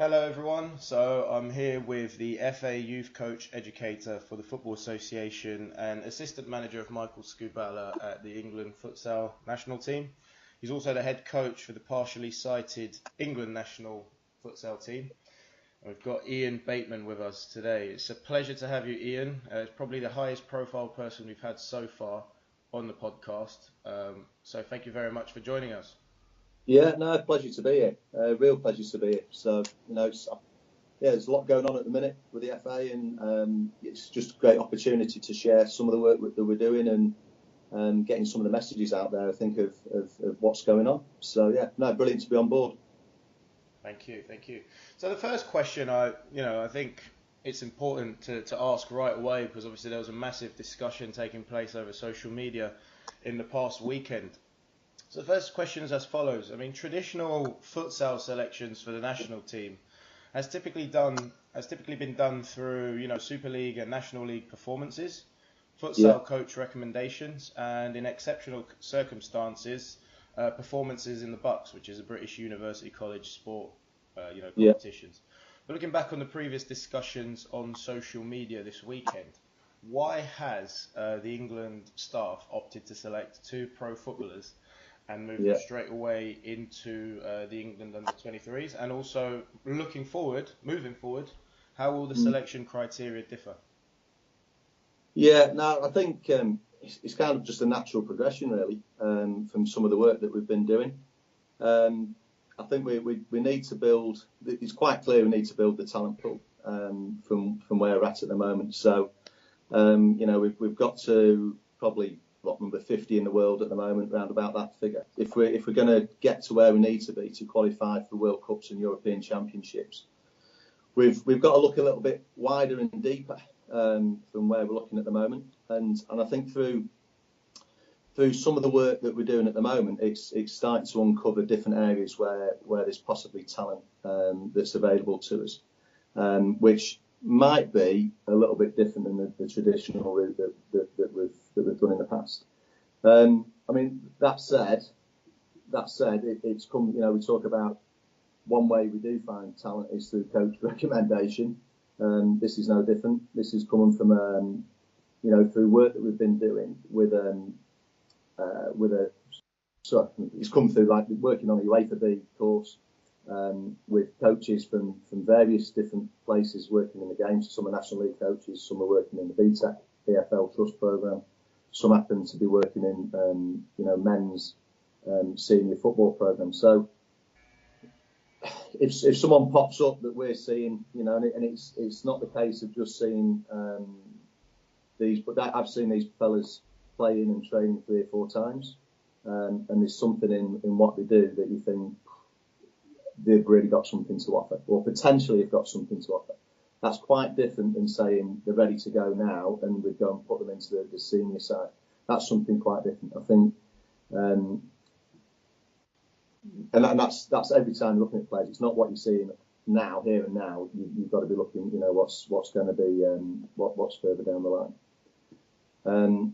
Hello everyone, so I'm here with the FA Youth Coach Educator for the Football Association and Assistant Manager of Michael Scubala at the England Futsal National Team. He's also the head coach for the partially sighted England National Futsal Team. And we've got Ian Bateman with us today. It's a pleasure to have you, Ian. It's probably the highest profile person we've had so far on the podcast. So thank you very much for joining us. Yeah, no, pleasure to be here. Real pleasure to be here. So, there's a lot going on at the minute with the FA, and it's just a great opportunity to share some of the work that we're doing and getting some of the messages out there, I think, of what's going on. So, yeah, no, brilliant to be on board. Thank you. So the first question, I think it's important to ask right away, because obviously there was a massive discussion taking place over social media in the past weekend. So the first question is as follows. I mean, traditional futsal selections for the national team has typically been done through, Super League and National League performances, futsal coach recommendations, and in exceptional circumstances, performances in the Bucks, which is a British University College sport, competitions. But looking back on the previous discussions on social media this weekend, why has the England staff opted to select two pro footballers and move them straight away into the England under-23s? And also moving forward, how will the selection criteria differ? Yeah, no, I think it's kind of just a natural progression, really, from some of the work that we've been doing. I think we need to build. It's quite clear we need to build the talent pool from where we're at the moment. So, we've got to probably number 50 in the world at the moment, round about that figure. If we're going to get to where we need to be to qualify for World Cups and European Championships, we've got to look a little bit wider and deeper from where we're looking at the moment. And I think through some of the work that we're doing at the moment, it's starting to uncover different areas where there's possibly talent that's available to us, which might be a little bit different than the traditional route that we've done in the past. I mean, that said, it's come. We talk about one way we do find talent is through coach recommendation. This is no different. This is coming from through work that we've been doing with it's come through like working on a UEFA B course. With coaches from various different places working in the game. So some are National League coaches, some are working in the BTEC, EFL Trust programme, some happen to be working in, men's senior football programme. So if someone pops up that we're seeing, and it's not the case of just seeing these, but I've seen these fellas playing and training 3 or 4 times, and there's something in what they do that you think, they've really got something to offer, or potentially have got something to offer. That's quite different than saying they're ready to go now and we go and put them into the senior side. That's something quite different, I think. And that's every time you're looking at players. It's not what you're seeing now, here and now. You've got to be looking, what's going to be, what's further down the line.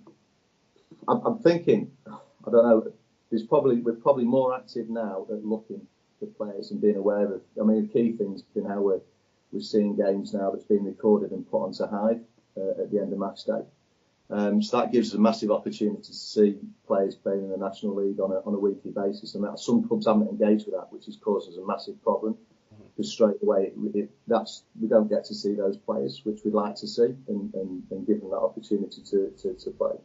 I'm thinking, I don't know. We're probably more active now at looking for players and being aware of. I mean, the key thing's been how we're seeing games now that's been recorded and put onto Hive at the end of match day. So that gives us a massive opportunity to see players playing in the National League on a weekly basis, and that some clubs haven't engaged with that, which has caused us a massive problem. Because straight away, we don't get to see those players, which we'd like to see, and give them that opportunity to play.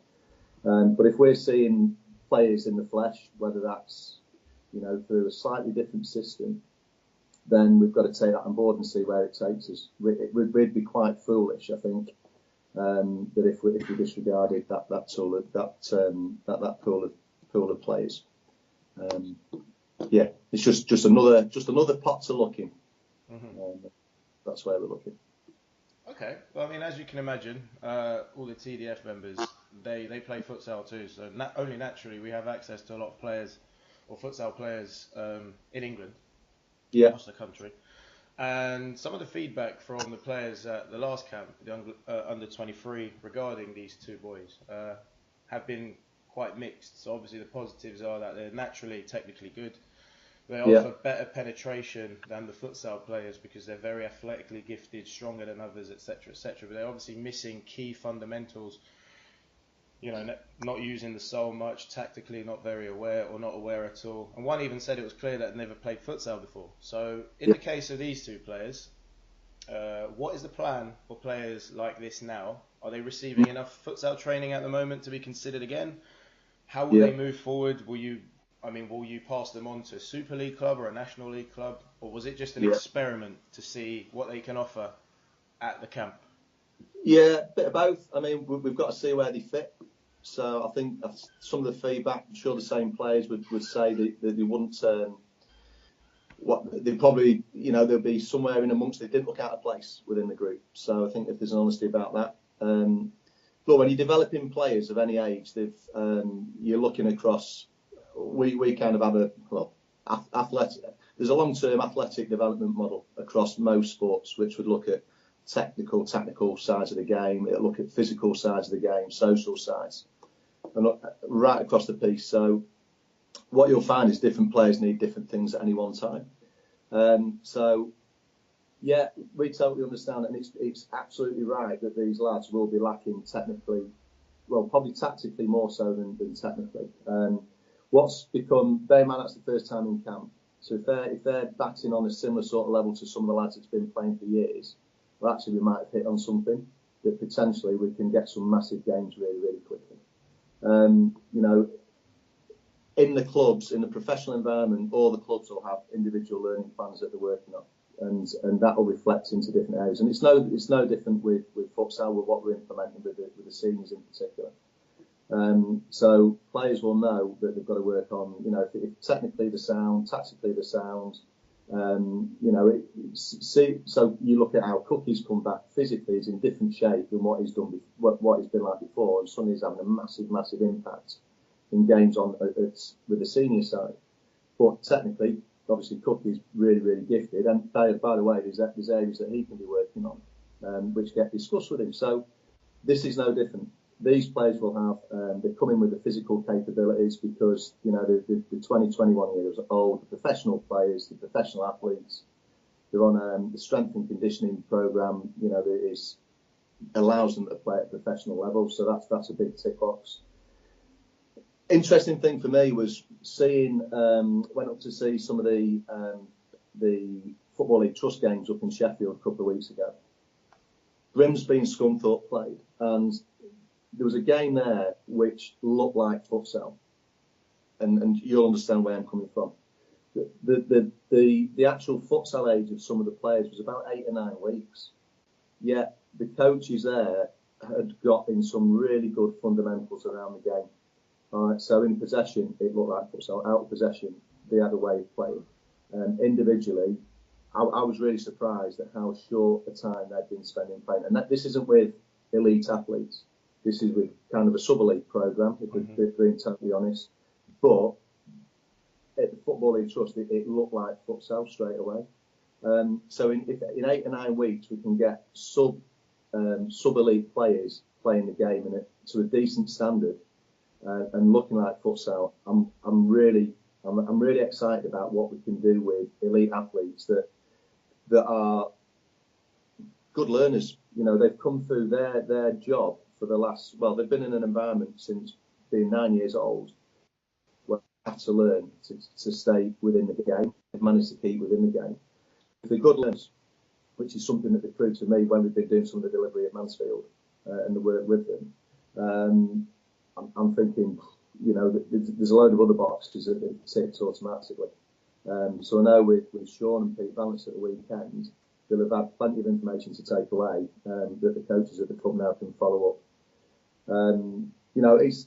But if we're seeing players in the flesh, whether that's through a slightly different system, then we've got to take that on board and see where it takes us. We'd be quite foolish, I think, that if we disregarded that pool of players. It's just another pot to look in. That's where we're looking. Okay. Well, I mean, as you can imagine, all the TDF members, they play futsal too. So only naturally we have access to a lot of players or futsal players in England, across the country. And some of the feedback from the players at the last camp, the under-23, regarding these two boys, have been quite mixed. So obviously the positives are that they're naturally technically good. They Yeah. offer better penetration than the futsal players because they're very athletically gifted, stronger than others, etc., etc. But they're obviously missing key fundamentals. Not using the soul much, tactically not very aware or not aware at all. And one even said it was clear that they'd never played futsal before. So in the case of these two players, what is the plan for players like this now? Are they receiving enough futsal training at the moment to be considered again? How will they move forward? Will you pass them on to a Super League club or a National League club? Or was it just an experiment to see what they can offer at the camp? Yeah, a bit of both. I mean, we've got to see where they fit. So I think some of the feedback, I'm sure the same players would say that they wouldn't. They probably, they'll be somewhere in amongst. They didn't look out of place within the group. So I think if there's an honesty about that. Look, when you're developing players of any age, you're looking across. We kind of have athletic. There's a long-term athletic development model across most sports, which would look at technical sides of the game. It'll look at physical sides of the game, social sides, and right across the piece. So what you'll find is different players need different things at any one time. Yeah, we totally understand, and it's absolutely right that these lads will be lacking technically, well, probably tactically more so than technically. What's become, bear in mind that's the first time in camp, so if they're batting on a similar sort of level to some of the lads that's been playing for years, well, actually we might have hit on something that potentially we can get some massive games really, really quickly. In the clubs, in the professional environment, all the clubs will have individual learning plans that they're working on, and that will reflect into different areas. And it's no different with futsal, with what we're implementing with the seniors in particular. So players will know that they've got to work on, if technically the sound, tactically the sound. So you look at how Cookie's come back physically, he's in different shape than what he's done, what he's been like before, and suddenly he's having a massive impact in games with the senior side. But technically, obviously, Cookie's really, really gifted, and by the way, there's areas that he can be working on, which get discussed with him. So this is no different. These players will have, they come in with the physical capabilities because, the 2021 years old, the professional players, the professional athletes, they're on the strength and conditioning program, that allows them to play at a professional level. So that's a big tick box. Interesting thing for me was went up to see some of the Football League Trust games up in Sheffield a couple of weeks ago. Grimsby and Scunthorpe played, and there was a game there which looked like futsal, and you'll understand where I'm coming from. The actual futsal age of some of the players was about 8 or 9 weeks, yet the coaches there had got in some really good fundamentals around the game. All right, so in possession, it looked like futsal. Out of possession, they had a way of playing. Individually, I was really surprised at how short a time they'd been spending playing. And this isn't with elite athletes. This is with kind of a sub-elite programme, if we're being totally honest. But at the Football League Trust, it looked like futsal straight away. So in 8 or 9 weeks, we can get sub-elite players playing the game to a decent standard. And looking like futsal, I'm really excited about what we can do with elite athletes that are good learners. They've come through their job for the last, they've been in an environment since being 9 years old where they have to learn to stay within the game. They've managed to keep within the game. If they're good learners, which is something that they proved to me when we've been doing some of the delivery at Mansfield and the work with them. I'm thinking, there's a load of other boxes that are ticked automatically. So I know with Sean and Pete Valance at the weekend, they'll have had plenty of information to take away that the coaches at the club now can follow up.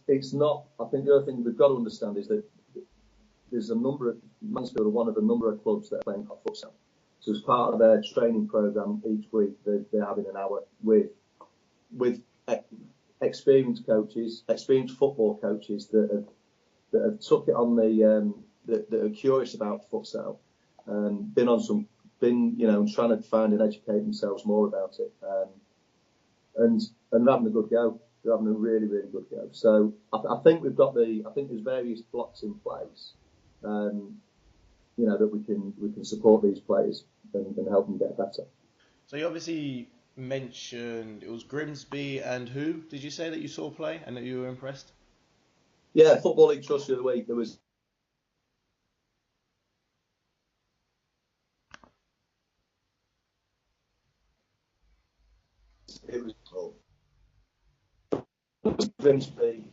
It's not. I think the other thing we've got to understand is that there's a number of Mansfield are one of a number of clubs that are playing hot futsal. So as part of their training program each week, they're having an hour with experienced coaches, experienced football coaches that have took it on that are curious about futsal, been trying to find and educate themselves more about it, and they're having a good go. They're having a really, really good go. So I think we've got I think there's various blocks in place. that we can support these players and help them get better. So you obviously mentioned it was Grimsby and who did you say that you saw play and that you were impressed? Yeah, Football League Trust the other week. There was Grimsby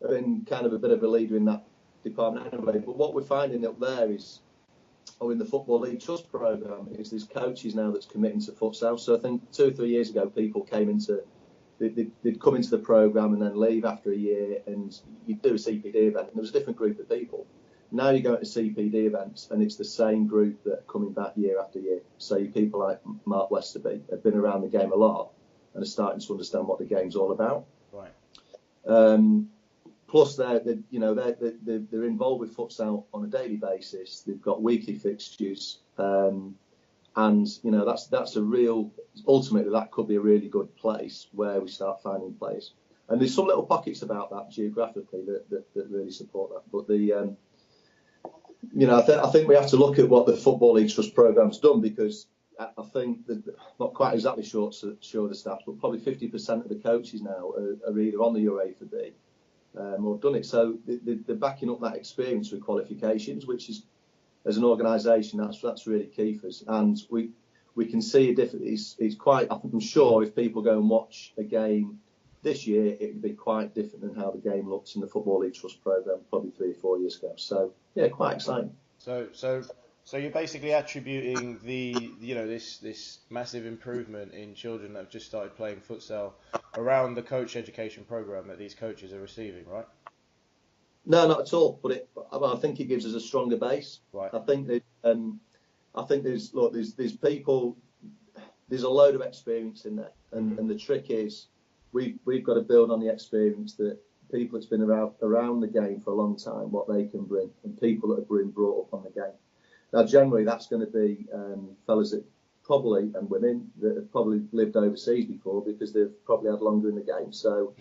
have been kind of a bit of a leader in that department anyway. But what we're finding up there is, in the Football League Trust programme, is there's coaches now that's committing to futsal. So I think 2 or 3 years ago, people came into they'd come into the programme and then leave after a year, and you'd do a CPD event, and there was a different group of people. Now you go to CPD events, and it's the same group that are coming back year after year. So people like Mark Westerby have been around the game a lot and are starting to understand what the game's all about. Right. Plus, they're involved with futsal on a daily basis. They've got weekly fixtures, and that's a real. Ultimately, that could be a really good place where we start finding players. And there's some little pockets about that geographically that really support that. But I think we have to look at what the Football League Trust programme's done, because I think that, not quite exactly sure of the stats, but probably 50% of the coaches now are either on the UEFA B or done it. So they're backing up that experience with qualifications, which is, as an organisation, that's really key for us. And we can see a difference. It's quite. I'm sure if people go and watch a game this year, it would be quite different than how the game looks in the Football League Trust programme probably 3 or 4 years ago. So yeah, quite exciting. So you're basically attributing this massive improvement in children that have just started playing futsal around the coach education programme that these coaches are receiving, right? No, not at all. But I think it gives us a stronger base. Right. I think there's people. There's a load of experience in there, and the trick is we've got to build on the experience that people that's been around the game for a long time, what they can bring, and people that have been brought up on the game. Now, generally, that's going to be fellas that probably, and women that have probably lived overseas before because they've probably had longer in the game. So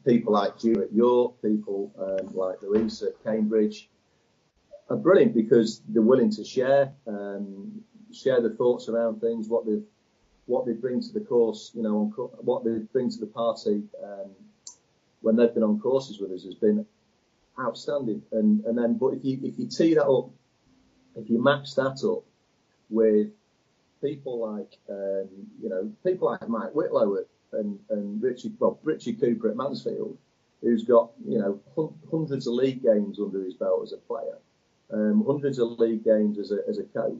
people like you at York, people like Louise at Cambridge are brilliant because they're willing to share their thoughts around things, what they bring to the course, what they bring to the party when they've been on courses with us has been outstanding. And then, but if you tee that up, if you match that up with people like Mike Whitlow and Richie Cooper at Mansfield, who's got hundreds of league games under his belt as a player, hundreds of league games as a coach,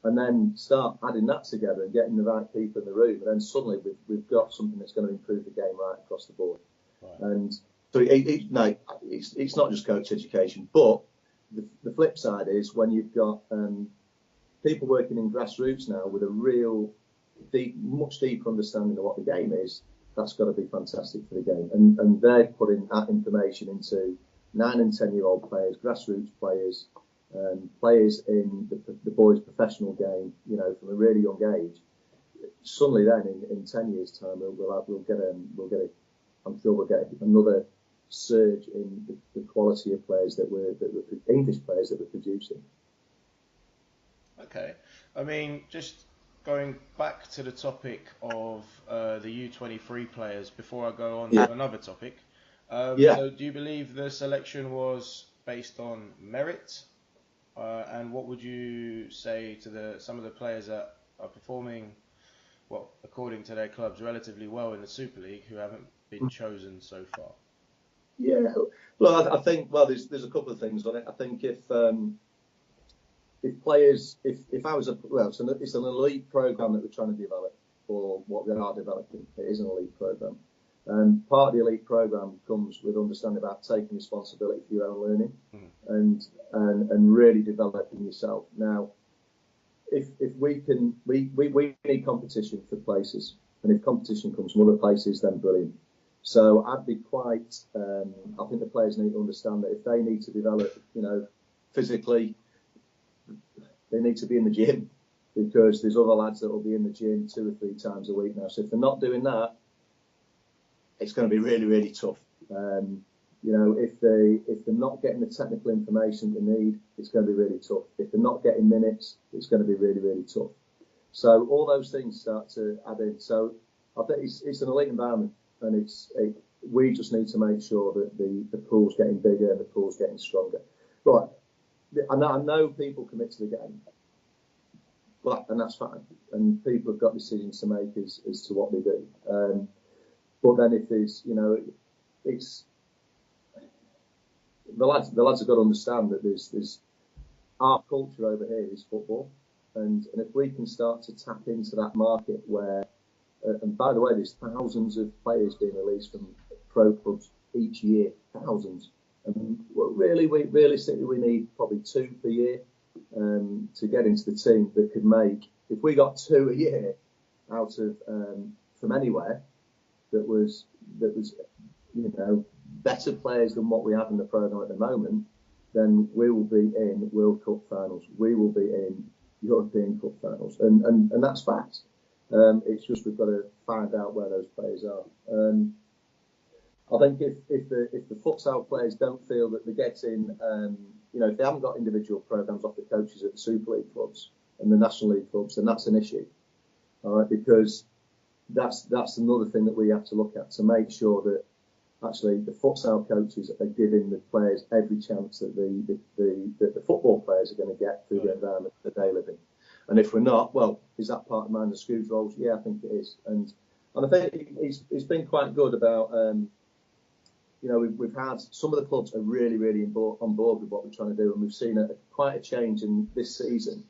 and then start adding that together and getting the right people in the room, and then suddenly we've got something that's going to improve the game right across the board. Right. And so it's not just coach education, but the flip side is when you've got people working in grassroots now with a real much deeper understanding of what the game is, that's got to be fantastic for the game. And they're putting that information into 9 and 10-year-old players, grassroots players, players in the boys' professional game, from a really young age. Suddenly, then in 10 years' time, I'm sure we'll get another surge in the quality of players that we're English players that we're producing. Okay, I mean, just going back to the topic of the U23 players before I go on to another topic. So do you believe the selection was based on merit? And what would you say to some of the players that are performing, well, according to their clubs, relatively well in the Super League who haven't been chosen so far? Yeah, well, I think there's a couple of things on it. I think if players, if I was it's an elite program that we're trying to develop, or what we are developing. It is an elite program, and part of the elite program comes with understanding about taking responsibility for your own learning and really developing yourself. Now, if we need competition for places, and if competition comes from other places, then brilliant. So I'd be quite. I think the players need to understand that if they need to develop, physically, they need to be in the gym, because there's other lads that will be in the gym 2 or 3 times a week now. So if they're not doing that, it's going to be really, really tough. if they're not getting the technical information they need, it's going to be really tough. If they're not getting minutes, it's going to be really, really tough. So all those things start to add in. So I think it's an elite environment, and we just need to make sure that the pool's getting bigger and the pool's getting stronger. But I know people commit to the game, and that's fine. And people have got decisions to make as to what they do. But then if there's, it's the lads have got to understand that there's our culture over here is football, and if we can start to tap into that market where, and by the way, there's thousands of players being released from pro clubs each year, thousands. And realistically, we need probably 2 per year to get into the team that could make. If we got 2 a year out of from anywhere, that was better players than what we have in the program at the moment, then we will be in World Cup finals. We will be in European Cup finals, and that's fact. It's just we've got to find out where those players are. I think if the futsal players don't feel that they're getting, if they haven't got individual programs off the coaches at the Super League clubs and the National League clubs, then that's an issue. All right, because that's another thing that we have to look at to make sure that actually the futsal coaches are giving the players every chance that the football players are going to get through the environment that they live in. And if we're not, well, is that part of mind the Scrooge roles? Yeah, I think it is. And I think it's been quite good about, we've had some of the clubs are really, really on board with what we're trying to do, and we've seen quite a change in this season.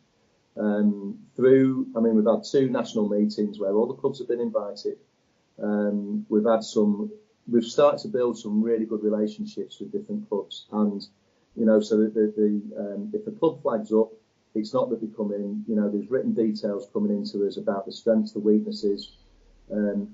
We've had 2 national meetings where all the clubs have been invited. We've started to build some really good relationships with different clubs, and so that if a club flags up, it's not that they come in. There's written details coming into us about the strengths, the weaknesses.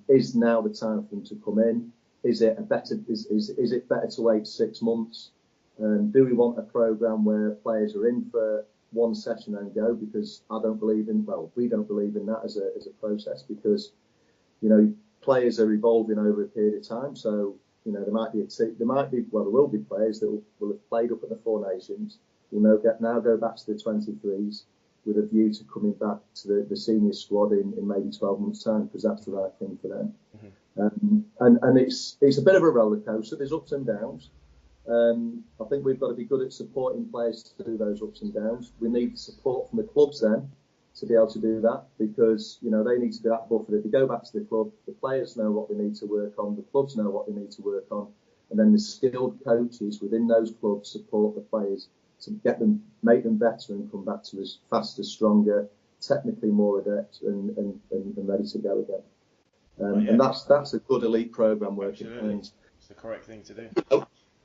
Is now the time for them to come in? Is it better to wait 6 months? Do we want a program where players are in for one session and go? Because we don't believe in that as a process, because players are evolving over a period of time. So there will be players that will have played up at the 4 Nations, will now go back to the 23s with a view to coming back to the senior squad in maybe 12 months' time, because that's the right thing for them. Mm-hmm. And it's a bit of a roller coaster. There's ups and downs. I think we've got to be good at supporting players through those ups and downs. We need support from the clubs then to be able to do that, because they need to be that buffer. If they go back to the club, the players know what they need to work on, the clubs know what they need to work on, and then the skilled coaches within those clubs support the players to make them better and come back to us faster, stronger, technically more adept, and ready to go again. And that's a good elite program working. And it's the correct thing to do.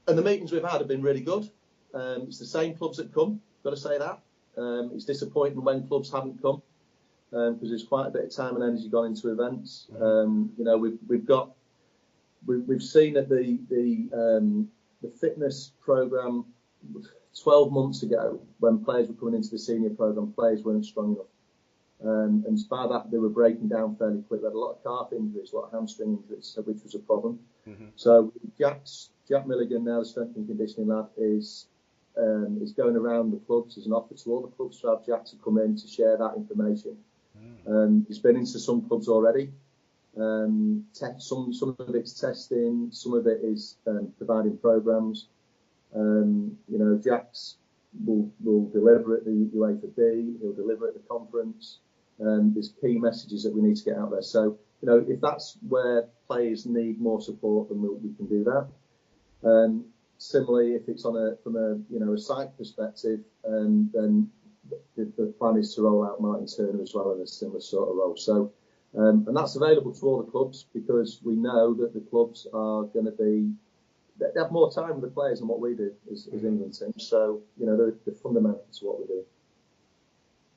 And the meetings we've had have been really good. It's the same clubs that come. Got to say that. It's disappointing when clubs haven't come, because there's quite a bit of time and energy gone into events. We've seen that the fitness program 12 months ago, when players were coming into the senior program, players weren't strong enough. And by that, they were breaking down fairly quick. They had a lot of calf injuries, a lot of hamstring injuries, which was a problem. Mm-hmm. So Jack Milligan, now the strength and conditioning lad, is going around the clubs as an offer to all the clubs to have Jack to come in to share that information. He's been into some clubs already. Some of it's testing, some of it is providing programs. Jack's will deliver at the UEFA B, he'll deliver at the conference. There's key messages that we need to get out there. So, if that's where players need more support, then we can do that. Similarly, if it's from a site perspective, then the plan is to roll out Martin Turner as well in a similar sort of role. So, and that's available to all the clubs, because we know that the clubs are going to they have more time with the players than what we do as England team. So, they're fundamental to what we do.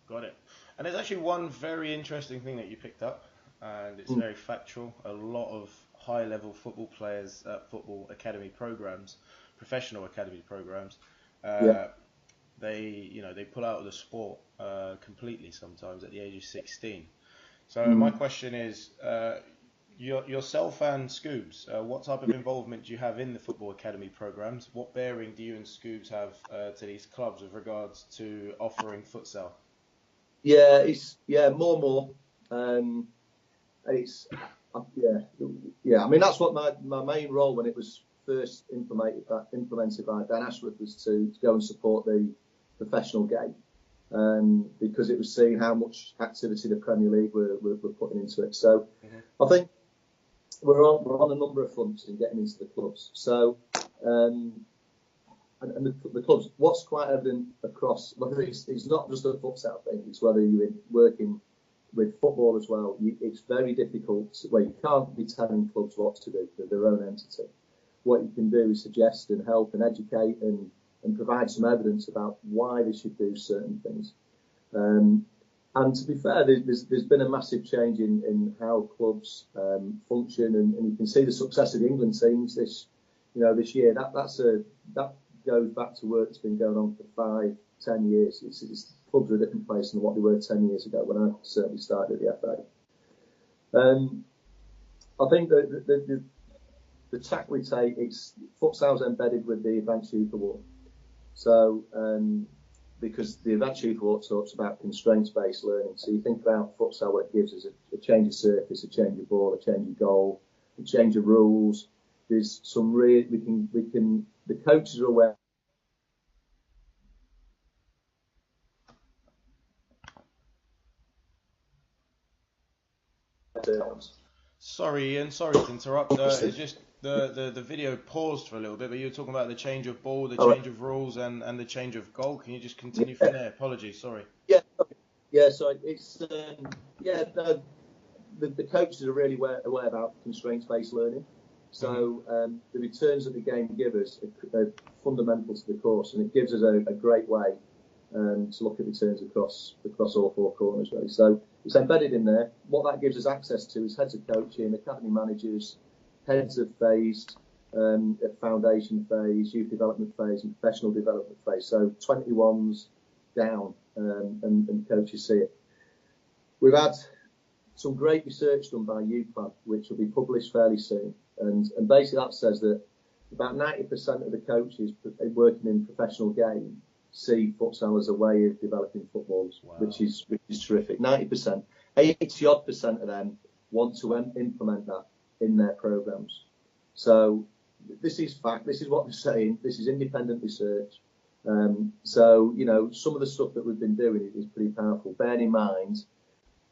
Got it. And there's actually one very interesting thing that you picked up, and it's very factual. A lot of high-level football players at football academy programs, professional academy programs, they pull out of the sport completely sometimes at the age of 16. So my question is, Yourself and Scoobs, what type of involvement do you have in the football academy programs? What bearing do you and Scoobs have to these clubs with regards to offering futsal? Yeah, it's more and more. It's yeah. I mean, that's what my main role when it was first implemented by Dan Ashworth was to go and support the professional game, because it was seeing how much activity the Premier League were putting into it. So I think we're on a number of fronts in getting into the clubs. So and the clubs, what's quite evident across, whether it's not just a futsal thing, it's whether you're working with football as well. It's very difficult where you can't be telling clubs what to do. They're their own entity. What you can do is suggest and help and educate and provide some evidence about why they should do certain things. And to be fair, there's been a massive change in how clubs function, and you can see the success of the England teams this year. That goes back to work that's been going on for 5-10 years. Clubs are a different place than what they were 10 years ago when I certainly started at the FA. I think that the tack we take, futsal's embedded with the Advanced Youth Award. So because the Advanced Youth Award talks about constraints-based learning. So you think about futsal, what it gives us a change of surface, a change of ball, a change of goal, a change of rules. There's some the coaches are aware. Sorry, Ian. Sorry to interrupt. It's just the video paused for a little bit, but you were talking about the change of ball, the change of rules, and the change of goal. Can you just continue from there? Apologies. Sorry. Yeah. So it's the coaches are really aware about constraints-based learning. So the returns that the game gives us are fundamental to the course, and it gives us a great way to look at returns across all four corners, really. So it's embedded in there. What that gives us access to is heads of coaching, academy managers, heads of phase, foundation phase, youth development phase, and professional development phase. So 21s down, and coaches see it. We've had some great research done by UPlan, which will be published fairly soon. And basically that says that about 90% of the coaches working in professional game see futsal as a way of developing footballers, wow, which is terrific. 90%, 80% of them want to implement that in their programs. So this is fact. This is what they're saying. This is independent research. So some of the stuff that we've been doing is pretty powerful. Bearing in mind,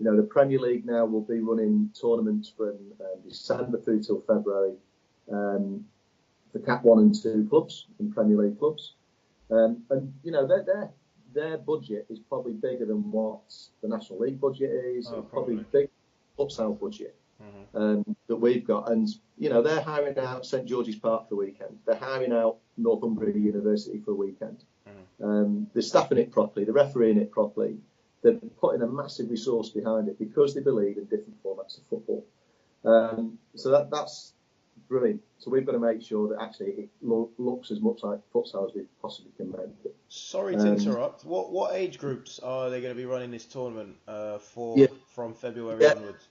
the Premier League now will be running tournaments from December through till February for Cat 1 and 2 clubs and Premier League clubs. And their budget is probably bigger than what the National League budget is. Probably big futsal budget that we've got. And, they're hiring out St George's Park for the weekend. They're hiring out Northumbria University for a weekend. They're staffing it properly. They're refereeing it properly. They're putting a massive resource behind it because they believe in different formats of football. So that's brilliant. So we've got to make sure that actually it looks as much like futsal as we possibly can make it. Sorry to interrupt. What age groups are they going to be running this tournament from February onwards?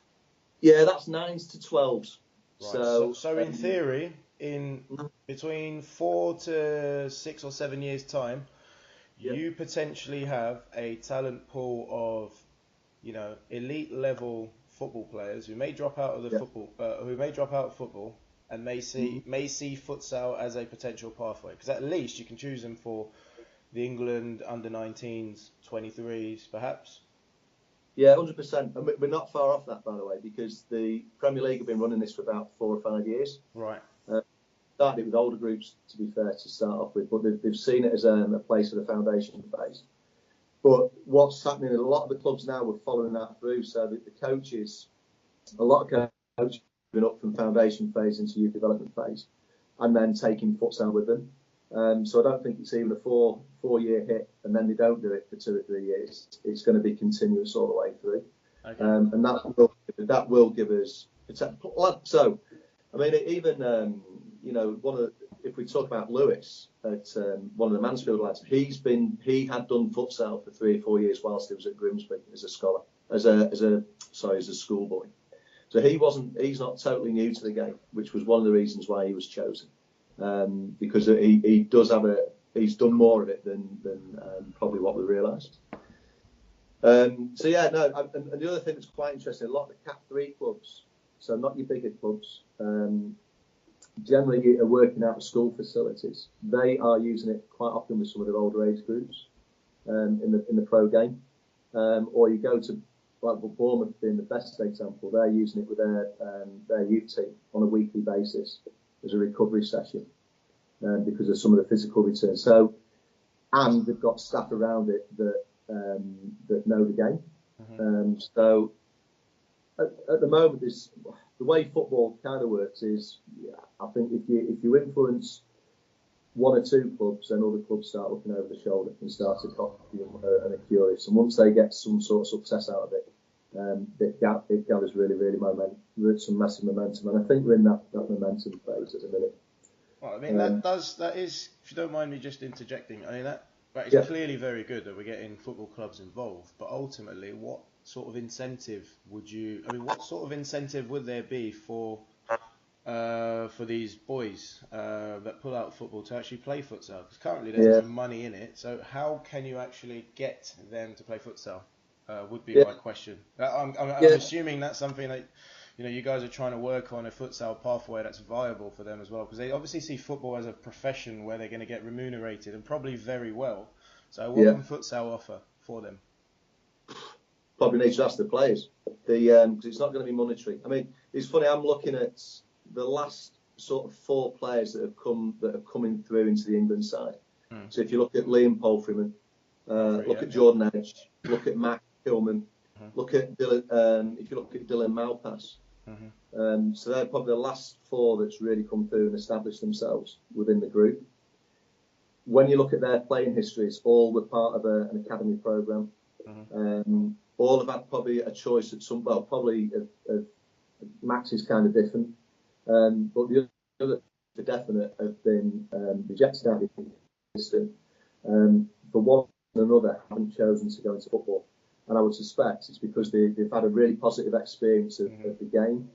Yeah, that's 9s to 12s. Right. So in theory, in between 4 to 6 or 7 years' time, you potentially have a talent pool of, elite level football players who may drop out of the football, and may see futsal as a potential pathway, because at least you can choose them for the England under-19s, 23s, perhaps. Yeah, 100%. And we're not far off that, by the way, because the Premier League have been running this for about 4 or 5 years. Right. Started it with older groups, to be fair, to start off with, but they've seen it as a place for the foundation phase. But what's happening, a lot of the clubs now are following that through, so that the coaches, a lot of coaches have been up from foundation phase into youth development phase, and then taking futsal with them. So I don't think it's even a four-year hit, and then they don't do it for 2 or 3 years. It's going to be continuous all the way through, and that will give us. So, I mean, even if we talk about Lewis at one of the Mansfield lads, he had done futsal for 3 or 4 years whilst he was at Grimsby as a schoolboy. So he's not totally new to the game, which was one of the reasons why he was chosen, because he's done more of it than probably what we realised. And the other thing that's quite interesting, a lot of the Cat 3 clubs, so not your bigger clubs, generally are working out of school facilities. They are using it quite often with some of their older age groups in the pro game, or you go to like Bournemouth being the best example. They're using it with their youth team on a weekly basis as a recovery session because of some of the physical returns. So, and they've got staff around it that know the game. So at the moment, the way football kind of works is, I think if you influence one or two clubs, then other clubs start looking over the shoulder and start to copy and are curious. And once they get some sort of success out of it, it gathers really some massive momentum. And I think we're in that momentum phase at the minute. Well, I mean, that is, if you don't mind me just interjecting, I mean, that is clearly very good that we're getting football clubs involved, but ultimately, what sort of incentive would there be for these boys that pull out football to actually play futsal? Because currently there's no money in it, so how can you actually get them to play futsal? Would be my question. I'm assuming that's something that you guys are trying to work on, a futsal pathway that's viable for them as well, because they obviously see football as a profession where they're going to get remunerated and probably very well. So what can futsal offer for them? Probably need to ask the players. Because it's not going to be monetary. I mean, it's funny. I'm looking at the last sort of 4 players that are coming through into the England side. So if you look at Liam Polfreeman, look at Jordan Edge, look at Matt Hillman, look at Dylan. If you look at Dylan Malpass. So they're probably the last 4 that's really come through and established themselves within the group. When you look at their playing histories, all were part of an academy program. All have had probably a choice at some. Well, probably Max is kind of different, but the other for definite have been rejected out of the system. For one and another, haven't chosen to go into football. And I would suspect it's because they've had a really positive experience of the game.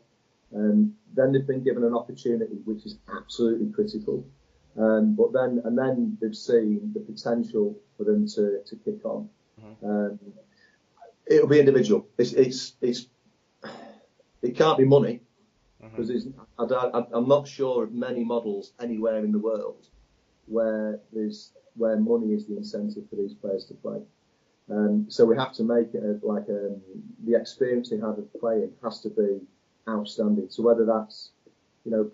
Then they've been given an opportunity, which is absolutely critical. But then they've seen the potential for them to kick on. It'll be individual. It can't be money because I'm not sure of many models anywhere in the world where money is the incentive for these players to play. So we have to make it the experience they have of playing has to be outstanding. So whether that's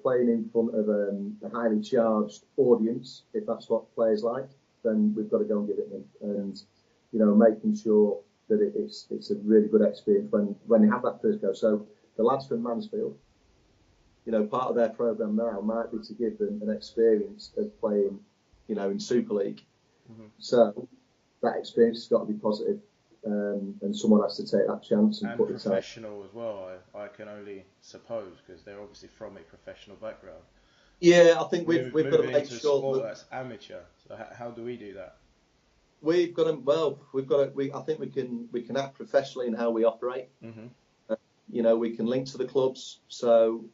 playing in front of a highly charged audience, if that's what players like, then we've got to go and give it them, and making sure that it's a really good experience when they have that first go. So the lads from Mansfield, part of their programme now might be to give them an experience of playing, in Super League. So that experience has got to be positive, and someone has to take that chance and put it out. And professional as well, I can only suppose, because they're obviously from a professional background. Yeah, I think we've got to make sure that's amateur. So how do we do that? We've got to. I think we can act professionally in how we operate. We can link to the clubs. So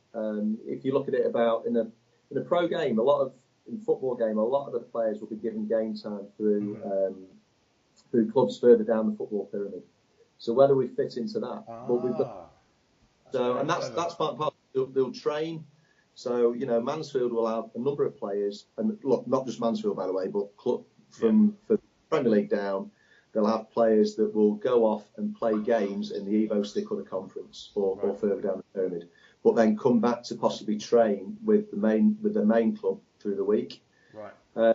if you look at it about in a pro game, in football game, a lot of the players will be given game time through clubs further down the football pyramid. So whether we fit into that, and that's part. They'll train. So Mansfield will have a number of players, and look, not just Mansfield by the way, but from Premier League down, they'll have players that will go off and play games in the Evo Stick or the Conference or further down the pyramid, but then come back to possibly train with the main club through the week. So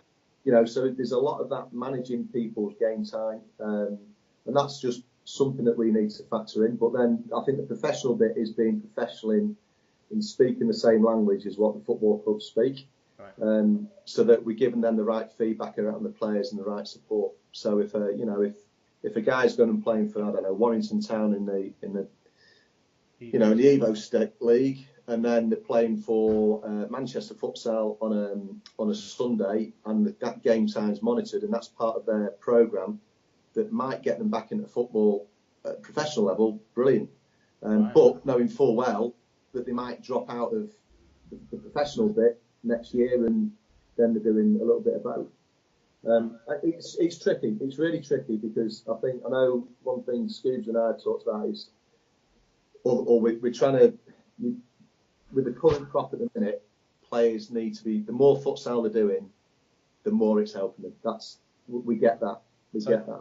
there's a lot of that managing people's game time, and that's just something that we need to factor in. But then I think the professional bit is being professional in speaking the same language as what the football clubs speak. So that we're giving them the right feedback around the players and the right support. So if a guy's going and playing for Warrington Town in the Evo Stick League, and then they're playing for Manchester Futsal on a Sunday, and that game time's monitored, and that's part of their programme that might get them back into football at professional level. Brilliant. Right. But knowing full well that they might drop out of the professional bit next year, and then they're doing a little bit of both. It's tricky. It's really tricky, because I know one thing Scoobs and I have talked about is, or we're trying to, with the current crop at the minute, players need to be, the more futsal they're doing, the more it's helping them. We get that.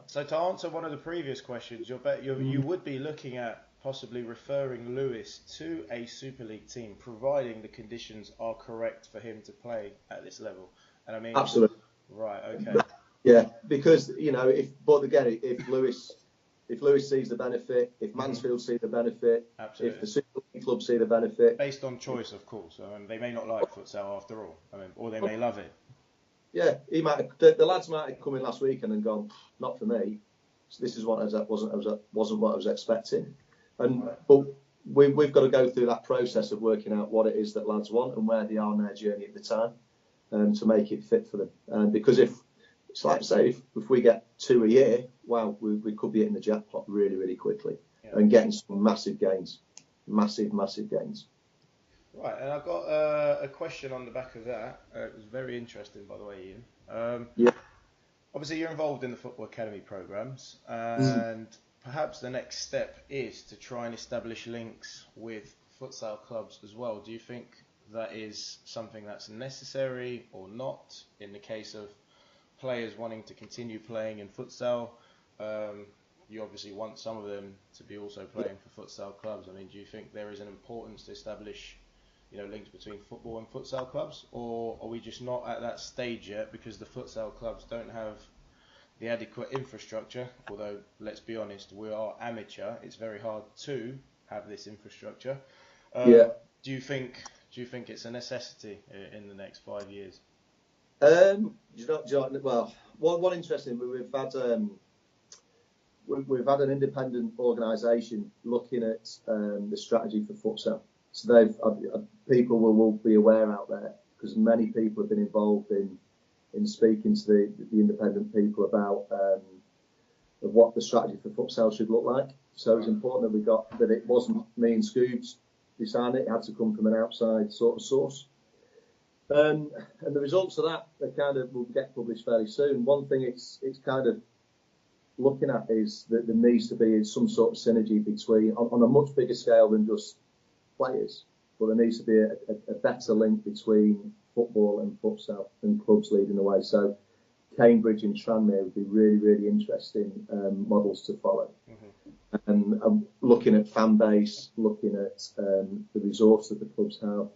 So to answer one of the previous questions, you would be looking at possibly referring Lewis to a Super League team, providing the conditions are correct for him to play at this level. And I mean, absolutely. Right. Okay. Yeah, because if Lewis sees the benefit, if Mansfield see the benefit, Absolutely. if the Super League club see the benefit, based on choice, of course. I mean, they may not like futsal after all. I mean, or they may love it. Yeah, the lads might have come in last weekend and gone, not for me. So this is what wasn't what I was expecting. But we've got to go through that process of working out what it is that lads want and where they are on their journey at the time, to make it fit for them. Because it's like I say, if we get 2 a year, wow, we could be hitting the jackpot really, really quickly, and getting some massive gains, massive gains. Right, and I've got a question on the back of that. It was very interesting, by the way, Ian. Obviously, you're involved in the Football Academy programs, and perhaps the next step is to try and establish links with futsal clubs as well. Do you think that is something that's necessary or not in the case of players wanting to continue playing in futsal? You obviously want some of them to be also playing for futsal clubs. I mean, do you think there is an importance to establish, links between football and futsal clubs, or are we just not at that stage yet because the futsal clubs don't have the adequate infrastructure? Although, let's be honest, we are amateur. It's very hard to have this infrastructure. Do you think it's a necessity in the next 5 years? Well, one interesting, we've had an independent organisation looking at the strategy for futsal. So people will be aware out there, because many people have been involved in speaking to the independent people about what the strategy for futsal should look like. So it's important that it wasn't me and Scoobs deciding it had to come from an outside sort of source. And the results of that will get published fairly soon. One thing it's kind of looking at is that there needs to be some sort of synergy between, on a much bigger scale than just players, but there needs to be a better link between football and futsal, and clubs leading the way. So Cambridge and Tranmere would be really, really interesting models to follow. And looking at fan base, looking at the resource that the clubs have,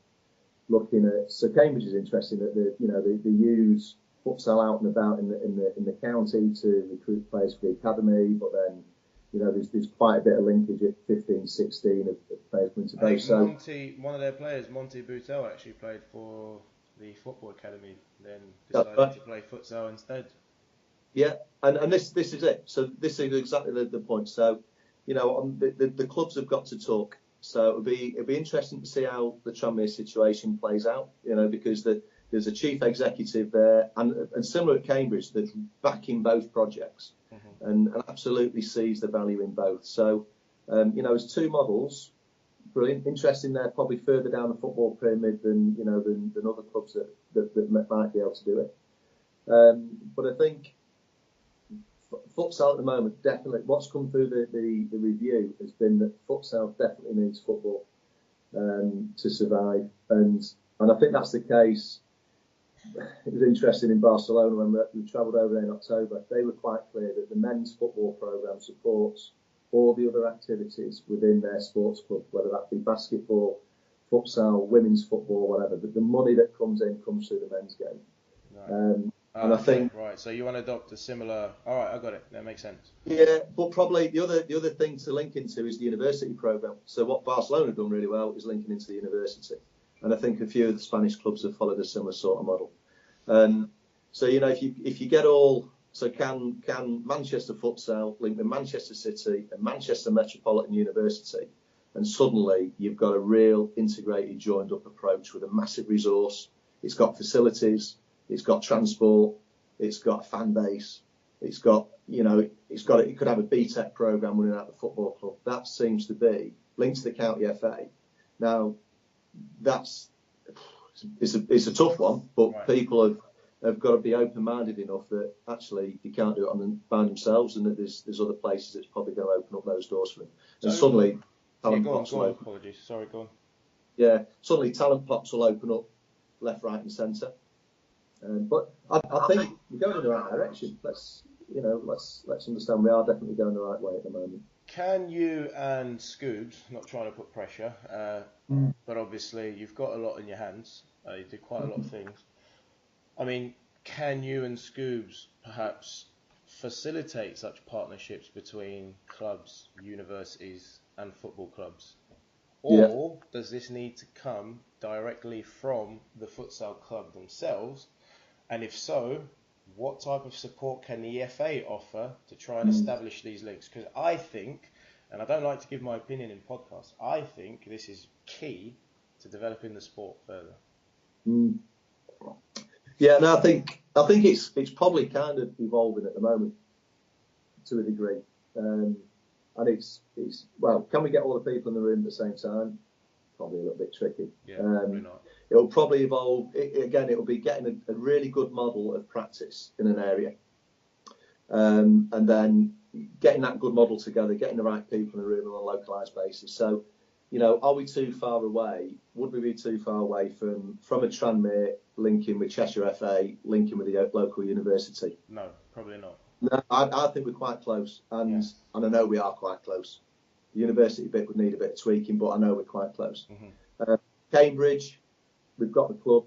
so Cambridge is interesting that they use futsal out and about in the county to recruit players for the academy, but then there's quite a bit of linkage at 15, 16 of players coming to base. So one of their players, Monty Boutel, actually played for the Football Academy, then decided to play futsal instead. Yeah, and this is it. So this is exactly the point. So the clubs have got to talk. So it'll be interesting to see how the Tranmere situation plays out. Because there's a chief executive there, and similar at Cambridge, that's backing both projects, and absolutely sees the value in both. So as two models, brilliant, interesting. They're probably further down the football pyramid than other clubs that might be able to do it. But I think futsal at the moment, definitely, what's come through the review has been that futsal definitely needs football to survive, and I think that's the case. It was interesting in Barcelona when we travelled over there in October. They were quite clear that the men's football programme supports all the other activities within their sports club, whether that be basketball, futsal, women's football, whatever. But the money that comes through the men's game. Right. And I think right. So you want to adopt a similar? All right, I got it. That makes sense. Yeah, but probably the other thing to link into is the university programme. So what Barcelona have done really well is linking into the university. And I think a few of the Spanish clubs have followed a similar sort of model. So if you get can Manchester Futsal link with Manchester City and Manchester Metropolitan University, and suddenly you've got a real integrated, joined up approach with a massive resource. It's got facilities, it's got transport, it's got a fan base, it could have a BTEC programme running out the football club. That seems to be linked to the county FA. Now, it's a tough one, but Right. people have got to be open-minded enough that actually they can't do it by themselves, and that there's other places that's probably going to open up those doors for them. And So, suddenly, go talent on, pots will open. apologies. Sorry, go on. Yeah, suddenly talent pots will open up left, right, and centre. But I think we're going in the right direction. Let's understand we are definitely going the right way at the moment. Can you and Scoobs, not trying to put pressure, but obviously you've got a lot in your hands. You do quite a lot of things. I mean, can you and Scoobs perhaps facilitate such partnerships between clubs, universities, and football clubs? Or does this need to come directly from the futsal club themselves? And if so, what type of support can the FA offer to try and establish these links? Because I think, and I don't like to give my opinion in podcasts, I think this is key to developing the sport further. Yeah, no, I think it's probably kind of evolving at the moment to a degree, and it's well, can we get all the people in the room at the same time? Probably a little bit tricky. Yeah, probably not. It'll probably evolve. It'll be getting a really good model of practice in an area, and then getting that good model together, getting the right people in the room on a localised basis. So, are we too far away? Would we be too far away from a Tranmere linking with Cheshire FA, linking with the local university? No, probably not. No, I think we're quite close, and I know we are quite close. The university bit would need a bit of tweaking, but I know we're quite close. Cambridge, we've got the club,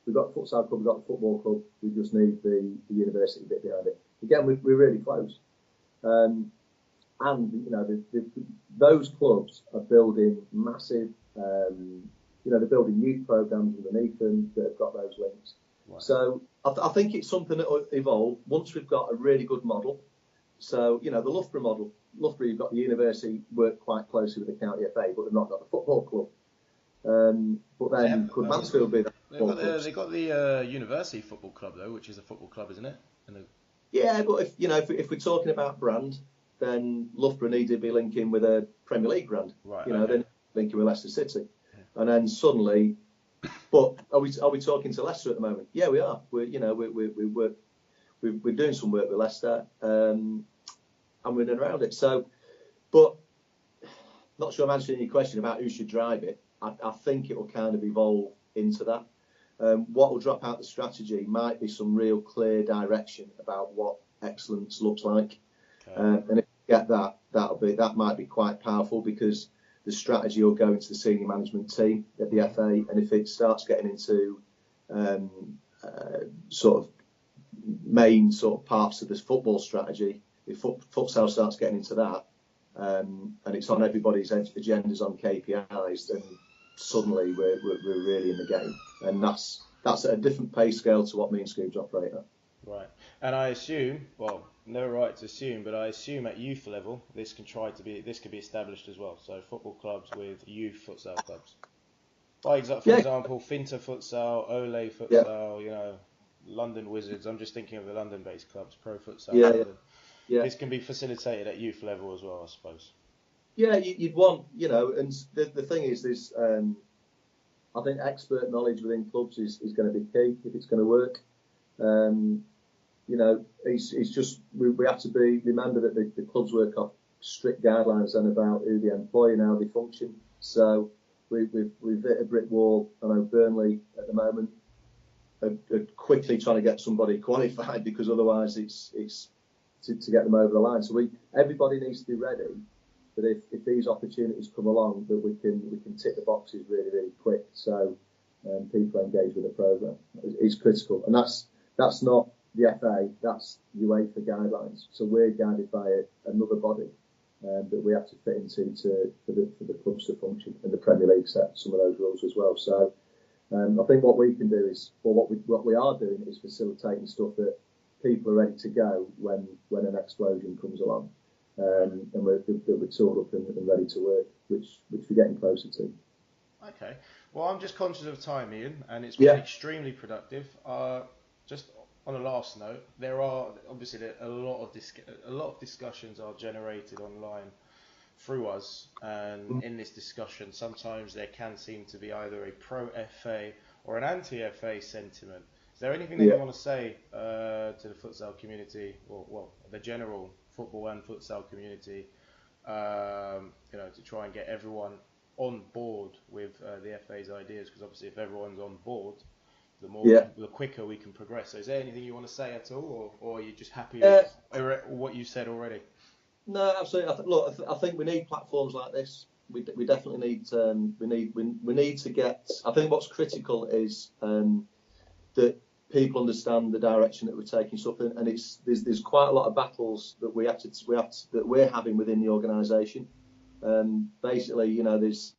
we've got the futsal club, we've got the football club. We just need the university bit behind it. Again, we're really close, and those clubs are building massive. They're building youth programs underneath them that have got those links. Right. So I think it's something that will evolve once we've got a really good model. So, the Loughborough model. Loughborough, you've got the university work quite closely with the county FA, but they've not got the football club. But then could Mansfield be that? They've got the university football club though, which is a football club, isn't it? Yeah, but if we're talking about brand, then Loughborough need to be linking with a Premier League brand. Right. They're linking with Leicester City, and then suddenly. But are we talking to Leicester at the moment? Yeah, we are. We're doing some work with Leicester, and we're in and around it. So, but not sure I'm answering your question about who should drive it. I think it will kind of evolve into that. What will drop out the strategy might be some real clear direction about what excellence looks like, and if you get that, that might be quite powerful, because the strategy will go into the senior management team at the FA, and if it starts getting into sort of main sort of parts of this football strategy, if futsal starts getting into that, and it's on everybody's agendas on KPIs, then suddenly we're really in the game, and that's at a different pay scale to what me and Scoobs operate at. Right, and I assume, well, no right to assume, but I assume at youth level this could be established as well. So football clubs with youth futsal clubs. For example, Finter Futsal, Ole Futsal, London Wizards. I'm just thinking of the London-based clubs, Pro Futsal. London. Yeah. This can be facilitated at youth level as well, I suppose. Yeah, you'd want, and the thing is, there's, I think expert knowledge within clubs is going to be key if it's going to work. It's just we have to remember that the clubs work off strict guidelines and about who they employ and how they function. So we've hit a brick wall. I know Burnley at the moment are quickly trying to get somebody qualified, because otherwise it's to get them over the line. So everybody needs to be ready that if these opportunities come along, that we can tick the boxes really, really quick. So people engage with the programme. It's critical, and that's not the FA, that's UEFA guidelines. So we're guided by another body that we have to fit into for the clubs to function, and the Premier League set some of those rules as well. So I think what we can do is, or what we are doing, is facilitating stuff that people are ready to go when an explosion comes along, and we're tooled up and ready to work, which we're getting closer to. Okay. Well, I'm just conscious of time, Ian, and it's been extremely productive. Just on a last note, there are obviously a lot of discussions are generated online through us, and in this discussion, sometimes there can seem to be either a pro-FA or an anti-FA sentiment. Is there anything that you want to say to the futsal community, or well, the general football and futsal community, to try and get everyone on board with the FA's ideas? Because obviously, if everyone's on board, the quicker we can progress. So, is there anything you want to say at all, or are you just happy with what you said already? No, absolutely. I think we need platforms like this. We definitely need. We need to get. I think what's critical is that people understand the direction that we're taking stuff in, and there's quite a lot of battles that that we're having within the organisation. Basically, there's.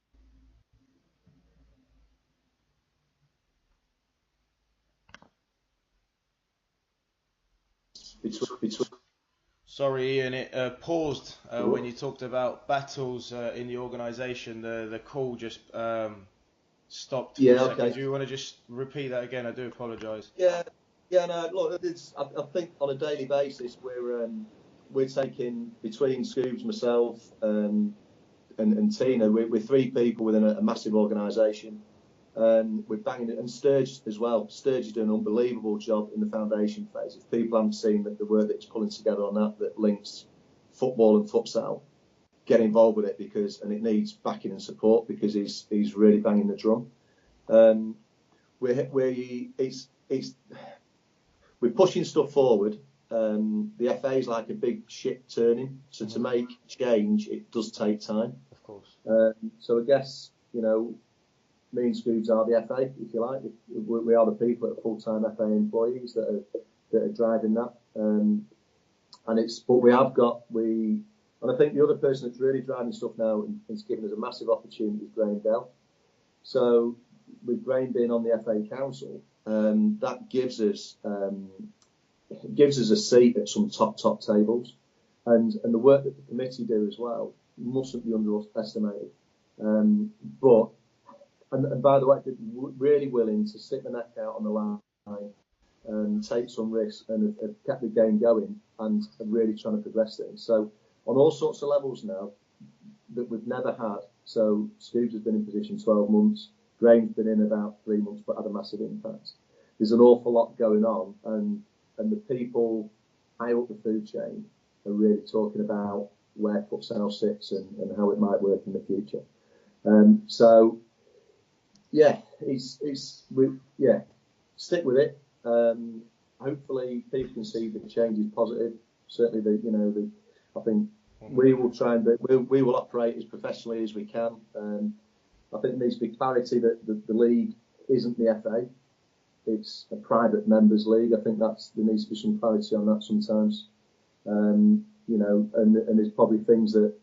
Between Sorry, Ian, it paused when you talked about battles in the organisation. The call just stopped for a second. Okay. Do you want to just repeat that again? I do apologise. Yeah. No, look, I think on a daily basis we're taking, between Scoobs, myself, and Tina. We're three people within a massive organisation. We're banging it, and Sturge as well. Sturge is doing an unbelievable job in the foundation phase. If people haven't seen the work that he's pulling together on that links football and futsal, get involved with it, and it needs backing and support, because he's really banging the drum. We're pushing stuff forward. The FA is like a big ship turning, so to make change, it does take time. Of course. So I guess me and Scoobs are the FA, if you like. We are the people that are full-time FA employees that are driving that. But we have got, and I think the other person that's really driving stuff now and it's given us a massive opportunity is Graham Dell. So with Graham being on the FA Council, that gives us a seat at some top tables, and the work that the committee do as well mustn't be underestimated. And by the way, they're really willing to stick the neck out on the line and take some risks, and have kept the game going, and really trying to progress things. So on all sorts of levels now that we've never had. So Scoobs has been in position 12 months. Graham's been in about 3 months, but had a massive impact. There's an awful lot going on, and the people high up the food chain are really talking about where futsal sits and how it might work in the future. Stick with it. Hopefully, people can see that the change is positive. Certainly, I think we will try and we will operate as professionally as we can. I think there needs to be clarity that the league isn't the FA. It's a private members league. I think there needs to be some clarity on that sometimes. And there's probably things that,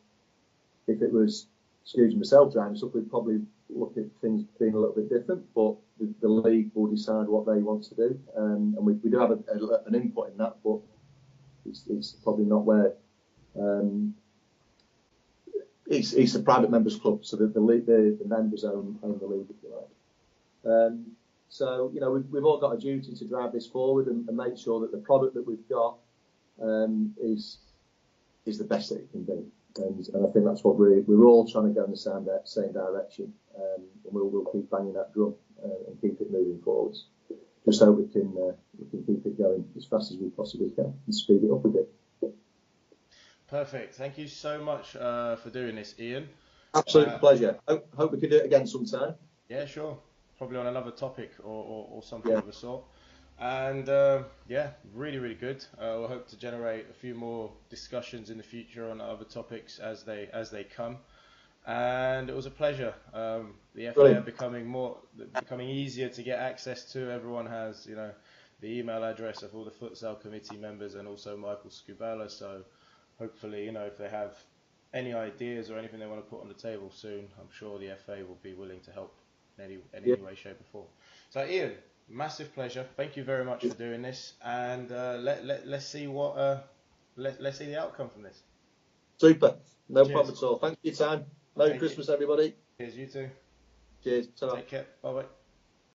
if it was Scoobs and myself driving stuff, we'd probably look at things being a little bit different, but the league will decide what they want to do, and we do have an input in that, but it's probably not where it's a private members club, so that the members own the league, if you like. So we've all got a duty to drive this forward and make sure that the product that we've got is the best that it can be. And I think that's what we're all trying to go in the same direction, and we'll keep banging that drum and keep it moving forwards. Just hope we can keep it going as fast as we possibly can and speed it up a bit. Perfect. Thank you so much for doing this, Ian. Absolute pleasure. Hope we can do it again sometime. Yeah, sure. Probably on another topic or something of the sort. And really, really good. We'll hope to generate a few more discussions in the future on other topics as they come. And it was a pleasure. The FA are becoming easier to get access to. Everyone has, the email address of all the futsal committee members and also Michael Scubala. So hopefully, if they have any ideas or anything they want to put on the table soon, I'm sure the FA will be willing to help in any way, shape or form. So Ian, massive pleasure. Thank you very much for doing this, and let's see let's see the outcome from this. Super. No problem at all. Thanks for your time. Merry Christmas, everybody. Cheers, you too. Cheers. Ta-ra. Take care. Bye bye.